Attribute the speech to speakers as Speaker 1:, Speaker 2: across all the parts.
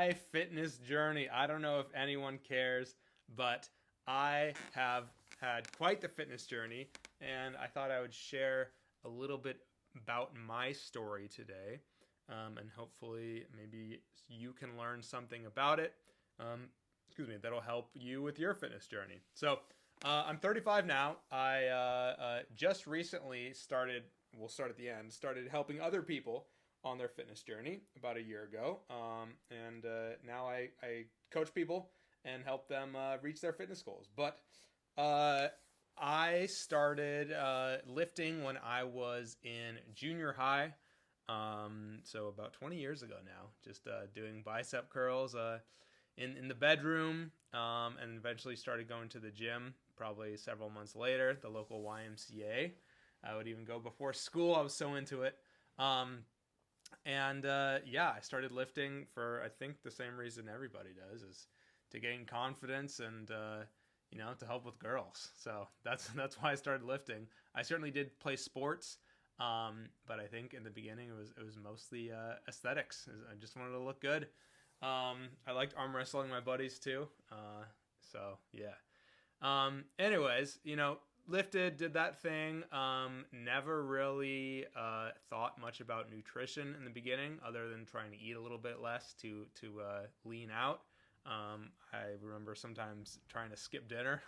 Speaker 1: my fitness journey. I don't know if anyone cares, but I have had quite the fitness journey, and I thought I would share a little bit about my story today, and hopefully, maybe you can learn something about it. That'll help you with your fitness journey. So, I'm 35 now. I just recently started. We'll start at the end. Started helping other people on their fitness journey about a year ago, and now I coach people and help them reach their fitness goals. But I started lifting when I was in junior high, so about 20 years ago now. Just doing bicep curls in the bedroom, and eventually started going to the gym. Probably several months later, the local YMCA. I would even go before school. I was so into it. I started lifting for, I think, the same reason everybody does, is to gain confidence and to help with girls. So that's why I started lifting. I certainly did play sports, but I think in the beginning it was mostly aesthetics. I just wanted to look good. I liked arm wrestling my buddies too. So yeah. Anyways, lifted, did that thing. Never really thought much about nutrition in the beginning, other than trying to eat a little bit less to lean out. I remember sometimes trying to skip dinner,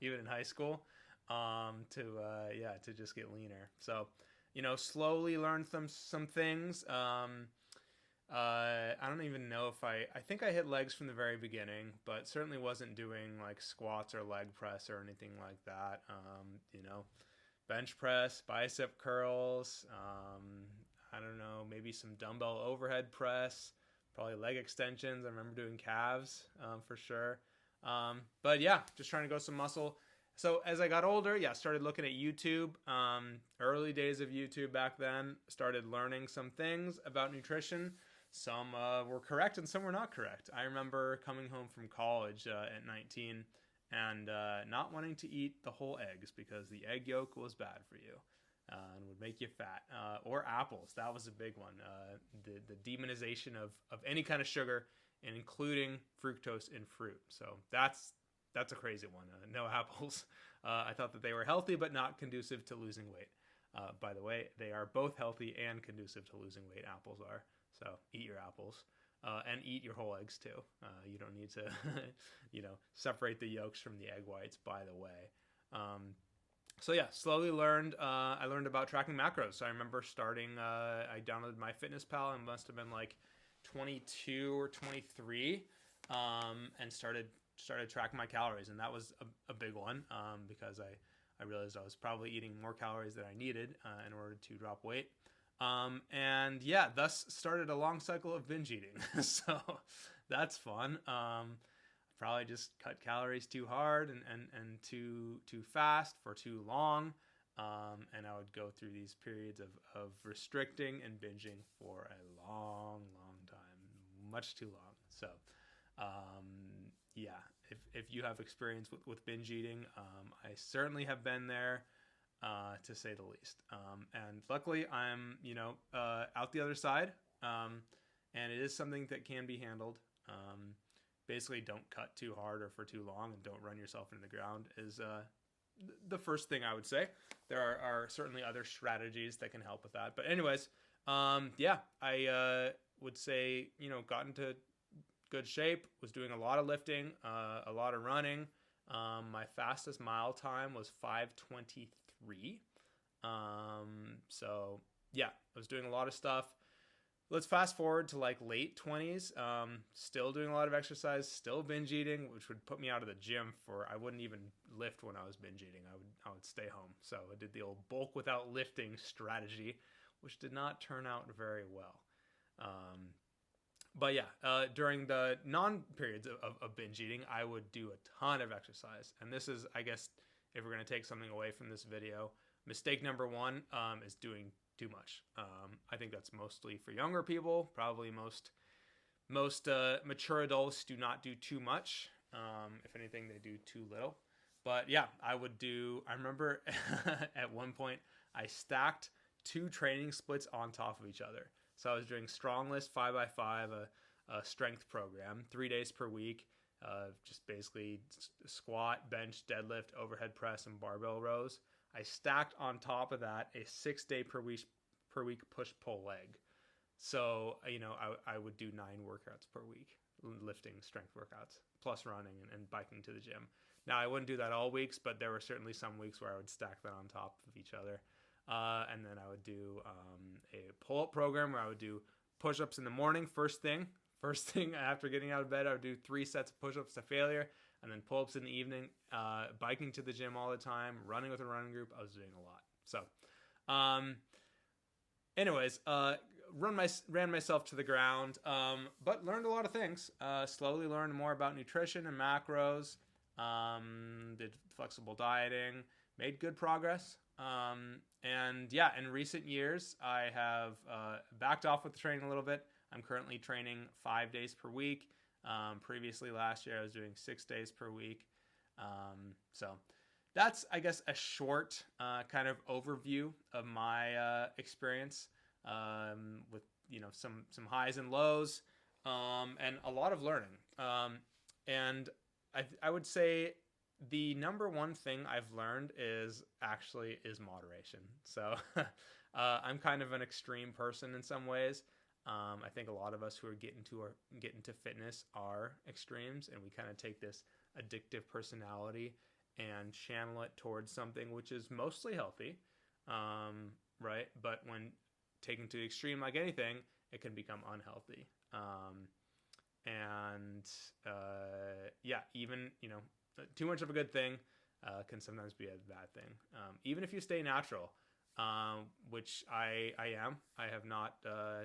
Speaker 1: even in high school, to just get leaner. So, slowly learned some things. I don't even know if I think I hit legs from the very beginning, but certainly wasn't doing like squats or leg press or anything like that. Bench press, bicep curls. I don't know, maybe some dumbbell overhead press, probably leg extensions. I remember doing calves for sure. But yeah, just trying to grow some muscle. So as I got older, started looking at YouTube. Early days of YouTube back then, started learning some things about nutrition. Some were correct and some were not correct. I remember coming home from college at 19 and not wanting to eat the whole eggs because the egg yolk was bad for you and would make you fat. Or apples, that was a big one. The demonization of any kind of sugar, and including fructose in fruit. So that's a crazy one. No apples. I thought that they were healthy but not conducive to losing weight. By the way, they are both healthy and conducive to losing weight. Apples are. So eat your apples. And eat your whole eggs too. You don't need to, separate the yolks from the egg whites, by the way. Slowly learned. I learned about tracking macros. So I remember starting, I downloaded MyFitnessPal and must have been like 22 or 23, and started tracking my calories. And that was a big one, because I realized I was probably eating more calories than I needed in order to drop weight. Thus started a long cycle of binge eating. So that's fun. Probably just cut calories too hard and too fast for too long. And I would go through these periods of restricting and binging for a long, long time, much too long. So, if you have experience with binge eating, I certainly have been there. To say the least. And luckily I'm, out the other side. And it is something that can be handled. Basically don't cut too hard or for too long, and don't run yourself into the ground is, the first thing I would say. There are certainly other strategies that can help with that. But anyways, I would say, got into good shape, was doing a lot of lifting, a lot of running. My fastest mile time was 5:23. I was doing a lot of stuff. Let's fast forward to like late 20s. Still doing a lot of exercise, still binge eating, which would put me out of the gym I wouldn't even lift when I was binge eating. I would stay home. So I did the old bulk without lifting strategy, which did not turn out very well. During the non-periods of binge eating, I would do a ton of exercise. And this is, I guess, if we're going to take something away from this video, mistake number one is doing too much. I think that's mostly for younger people. Probably most mature adults do not do too much. If anything, they do too little. But yeah, I remember at one point, I stacked 2 training splits on top of each other. So I was doing Strongless 5x5, strength program, 3 days per week, just basically squat, bench, deadlift, overhead press, and barbell rows. I stacked on top of that a 6 day per week push pull leg. So, I would do 9 workouts per week, lifting strength workouts, plus running and biking to the gym. Now, I wouldn't do that all weeks, but there were certainly some weeks where I would stack that on top of each other. And then I would do a pull-up program where I would do push-ups in the morning, first thing after getting out of bed. I would do 3 sets of push-ups to failure, and then pull-ups in the evening, biking to the gym all the time, running with a running group. I was doing a lot. So, anyways, ran myself to the ground, but learned a lot of things. Slowly learned more about nutrition and macros, did flexible dieting, made good progress. And yeah, in recent years, I have backed off with the training a little bit. I'm currently training 5 days per week. Previously, last year, I was doing 6 days per week. So that's, I guess, a short kind of overview of my experience with, some highs and lows, and a lot of learning. And I would say the number one thing I've learned is moderation. So I'm kind of an extreme person in some ways. I think a lot of us who are getting into fitness are extremes, and we kind of take this addictive personality and channel it towards something which is mostly healthy, right? But when taken to the extreme, like anything, it can become unhealthy. Even too much of a good thing can sometimes be a bad thing. Even if you stay natural, which I am. I have not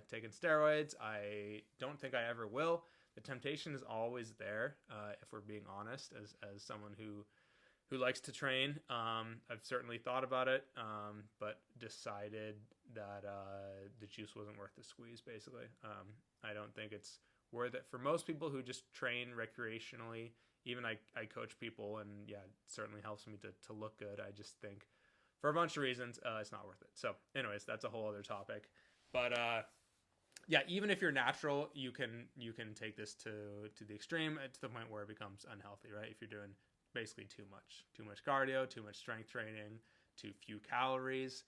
Speaker 1: taken steroids. I don't think I ever will. The temptation is always there, if we're being honest, as someone who likes to train. I've certainly thought about it, but decided that the juice wasn't worth the squeeze, basically. I don't think it's worth it for most people who just train recreationally. Even I coach people, and yeah, it certainly helps me to look good. I just think for a bunch of reasons, it's not worth it. So anyways, that's a whole other topic. But yeah, even if you're natural, you can take this to the extreme, to the point where it becomes unhealthy, right? If you're doing basically too much cardio, too much strength training, too few calories,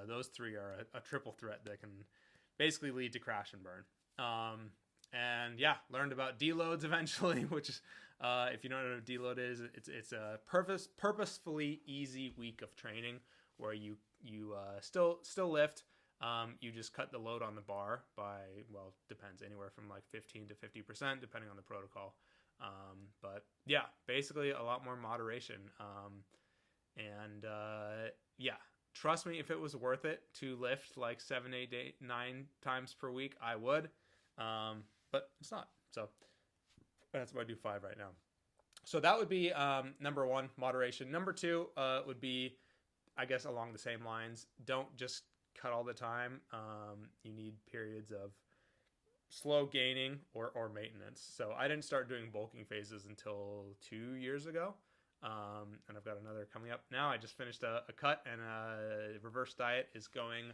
Speaker 1: those three are a triple threat that can basically lead to crash and burn. And yeah, learned about deloads eventually, which is, if you don't know what a deload is, it's a purposefully easy week of training where you still lift. You just cut the load on the bar by, well, depends, anywhere from like 15 to 50%, depending on the protocol. But yeah, basically a lot more moderation. Yeah, trust me, if it was worth it to lift like 7, 8, 9 times per week, I would. But it's not. So that's why I do 5 right now. So that would be number 1, moderation. Number 2 would be, I guess, along the same lines. Don't just cut all the time. You need periods of slow gaining or maintenance. So I didn't start doing bulking phases until 2 years ago. And I've got another coming up now. I just finished a cut, and a reverse diet is going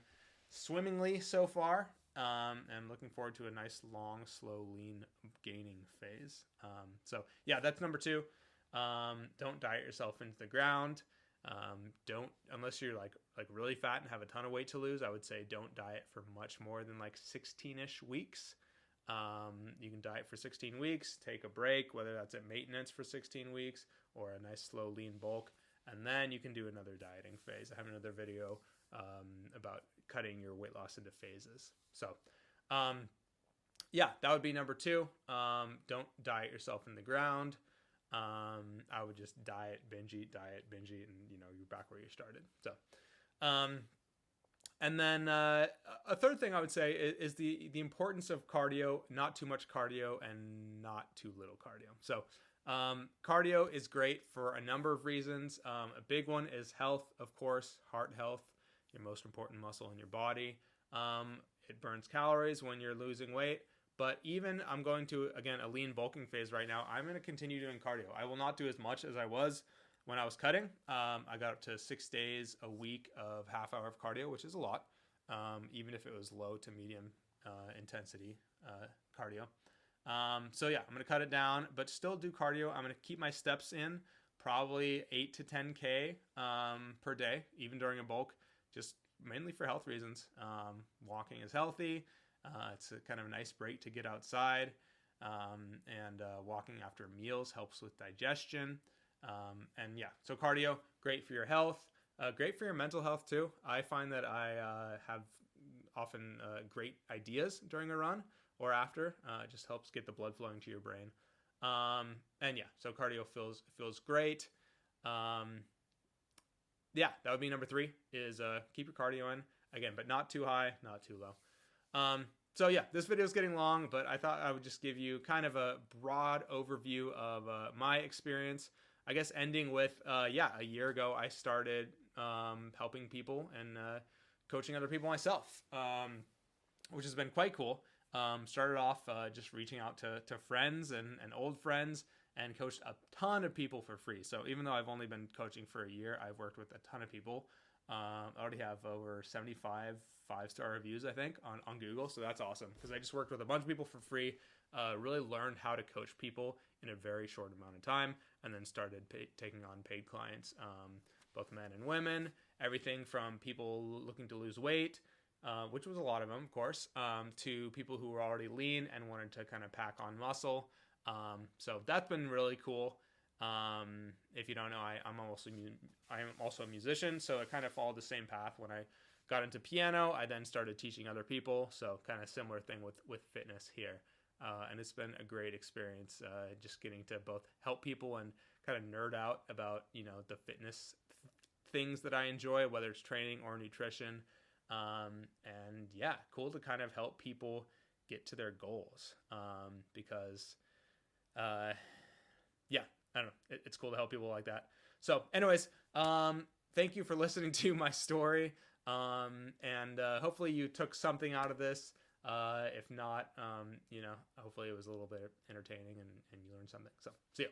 Speaker 1: swimmingly so far. And looking forward to a nice, long, slow, lean gaining phase. So yeah, that's number 2. Don't diet yourself into the ground. Don't, unless you're like really fat and have a ton of weight to lose, I would say don't diet for much more than like 16-ish weeks. You can diet for 16 weeks, take a break, whether that's at maintenance for 16 weeks or a nice, slow, lean bulk. And then you can do another dieting phase. I have another video about cutting your weight loss into phases. So, yeah, that would be number 2. Don't diet yourself in the ground. I would just diet, binge eat, and you're back where you started. So, and then a third thing I would say is the importance of cardio. Not too much cardio and not too little cardio. So, cardio is great for a number of reasons. A big one is health, of course, heart health, your most important muscle in your body. It burns calories when you're losing weight. But even I'm going to, again, a lean bulking phase right now. I'm going to continue doing cardio. I will not do as much as I was when I was cutting. I got up to 6 days a week of half hour of cardio, which is a lot, even if it was low to medium intensity cardio. So yeah, I'm going to cut it down, but still do cardio. I'm going to keep my steps in, probably 8 to 10K per day, even during a bulk, just mainly for health reasons. Walking is healthy. It's a kind of a nice break to get outside. And walking after meals helps with digestion. And yeah, so cardio, great for your health, great for your mental health too. I find that I have often great ideas during a run or after. It just helps get the blood flowing to your brain. And yeah, so cardio feels great. Yeah, that would be number 3 is keep your cardio in again, but not too high, not too low. So yeah, this video is getting long, but I thought I would just give you kind of a broad overview of my experience. I guess ending with, a year ago I started helping people and coaching other people myself, which has been quite cool. Started off just reaching out to friends and old friends, and coached a ton of people for free. So even though I've only been coaching for a year, I've worked with a ton of people. I already have over 75 5-star reviews, I think, on Google. So that's awesome, because I just worked with a bunch of people for free, really learned how to coach people in a very short amount of time, and then started taking on paid clients, both men and women, everything from people looking to lose weight, which was a lot of them, of course, to people who were already lean and wanted to kind of pack on muscle. So that's been really cool. If you don't know, I'm also a musician, so it kind of followed the same path. When I got into piano, I then started teaching other people, so kind of similar thing with fitness here. And it's been a great experience, just getting to both help people and kind of nerd out about, the fitness things that I enjoy, whether it's training or nutrition. And yeah, cool to kind of help people get to their goals, because yeah, I don't know, it's cool to help people like that. So anyways, thank you for listening to my story, and hopefully you took something out of this. If not, hopefully it was a little bit entertaining and you learned something. So see ya.